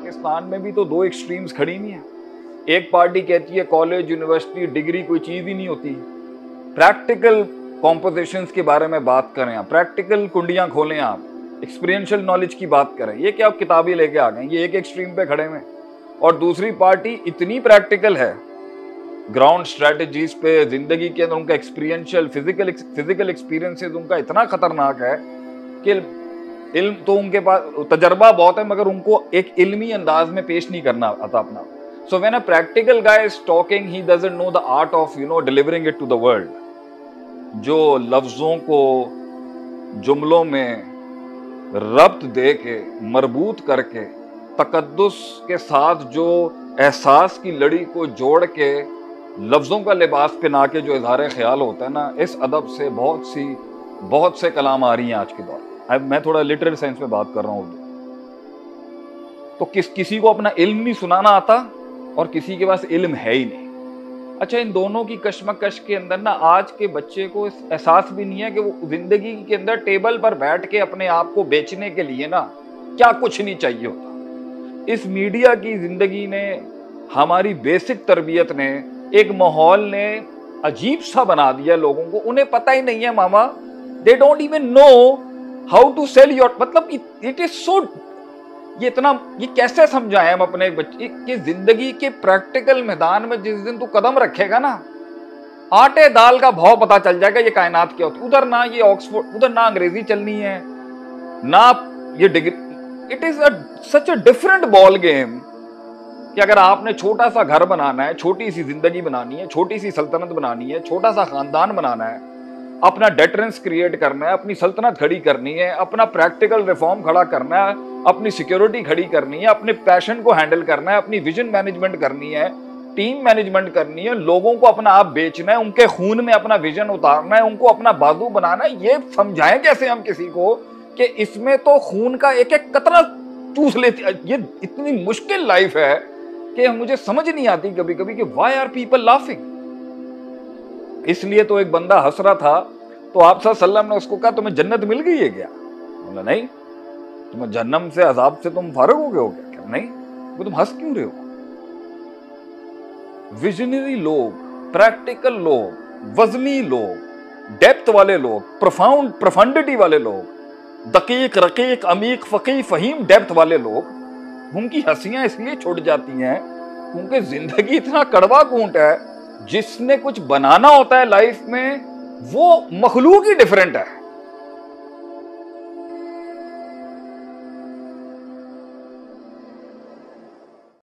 पाकिस्तान में भी तो दो एक्सट्रीम्स खड़ी नहीं है। एक पार्टी कहती है कॉलेज यूनिवर्सिटी डिग्री कोई चीज ही नहीं होती, प्रैक्टिकल कॉम्पोजिशंस के बारे में बात करें आप, प्रैक्टिकल कुंडियां खोलें आप, एक्सपीरियंशियल नॉलेज की बाबात करें। ये क्या आप किताबें लेके आ गए, ये एक एक्सट्रीम पे खड़े हुए। और दूसरी पार्टी इतनी प्रैक्टिकल है, ग्राउंड स्ट्रेटजीज पे, जिंदगी के अंदर उनका एक्सपीरियंशियल फिजिकल एक्सपीरियंसेस उनका इतना खतरनाक है कि इल्म तो उनके पास तजर्बा बहुत है, मगर उनको एक इल्मी अंदाज में पेश नहीं करना आता अपना। So when a practical guy is talking, he doesn't know the art of delivering it to the world. जो लफ्जों को जुमलों में रब्त दे के, मरबूत करके, तकद्दुस के साथ जो एहसास की लड़ी को जोड़ के लफ्जों का लिबास पहना के जो इजहार ख्याल होता है ना, इस अदब से बहुत से कलाम आ रही हैं आज के दौर में। मैं थोड़ा लिटरल सेंस में बात कर रहा हूँ। तो किसी को अपना इल्म नहीं सुनाना आता और किसी के पास इल्म है ही नहीं। अच्छा, इन दोनों की कश्मकश के अंदर ना आज के बच्चे को इस एहसास भी नहीं है कि वो जिंदगी के अंदर टेबल पर बैठ के अपने आप को बेचने के लिए ना क्या कुछ नहीं चाहिए होता। इस मीडिया की जिंदगी ने, हमारी बेसिक तरबियत ने, एक माहौल ने अजीब सा बना दिया लोगों को। उन्हें पता ही नहीं है मामा, they don't even know how to sell your, मतलब इट इज सो, ये कैसे समझाएं हम अपने बच्चे कि जिंदगी के प्रैक्टिकल मैदान में जिस दिन तू कदम रखेगा ना, आटे दाल का भाव पता चल जाएगा ये कायनात क्या होती। उधर ना ये ऑक्सफोर्ड, उधर ना अंग्रेजी चलनी है, ना ये degree. It is such a different ball game कि अगर आपने छोटा सा घर बनाना है, छोटी सी जिंदगी बनानी है, छोटी सी सल्तनत बनानी है, छोटा सा खानदान बनाना है, अपना डेटरेंस क्रिएट करना है, अपनी सल्तनत खड़ी करनी है, अपना प्रैक्टिकल रिफॉर्म खड़ा करना है, अपनी सिक्योरिटी खड़ी करनी है, अपने पैशन को हैंडल करना है, अपनी विजन मैनेजमेंट करनी है, टीम मैनेजमेंट करनी है, लोगों को अपना आप बेचना है, उनके खून में अपना विजन उतारना है, उनको अपना बाजू बनाना है। ये समझाएं कैसे हम किसी को कि इसमें तो खून का एक एक कतरा चूस लेती। ये इतनी मुश्किल लाइफ है कि मुझे समझ नहीं आती कभी कभी कि व्हाई आर पीपल लाफिंग। इसलिए तो एक बंदा हंस रहा था, तो आप सल्लल्लाहु अलैहि वसल्लम ने उसको कहा तुम्हें जन्नत मिल गई है क्या? बोला नहीं। तुम्हें जन्नम से, अजाब से तुम फारिग हो गए हो क्या? नहीं। वो तुम हंस क्यों रहे हो? विजनरी लोग, प्रैक्टिकल लोग, वजनी लोग, डेप्थ वाले लोग, प्रोफाउंडिटी वाले लोग, दकीक, रकीक, अमीक, फकीह, फहीम डेप्थ वाले लोग, उनकी हंसियां इसलिए छूट जाती हैं क्योंकि जिंदगी इतना कड़वा कूंट है। जिसने कुछ बनाना होता है लाइफ में, वो मखलूक ही डिफरेंट है।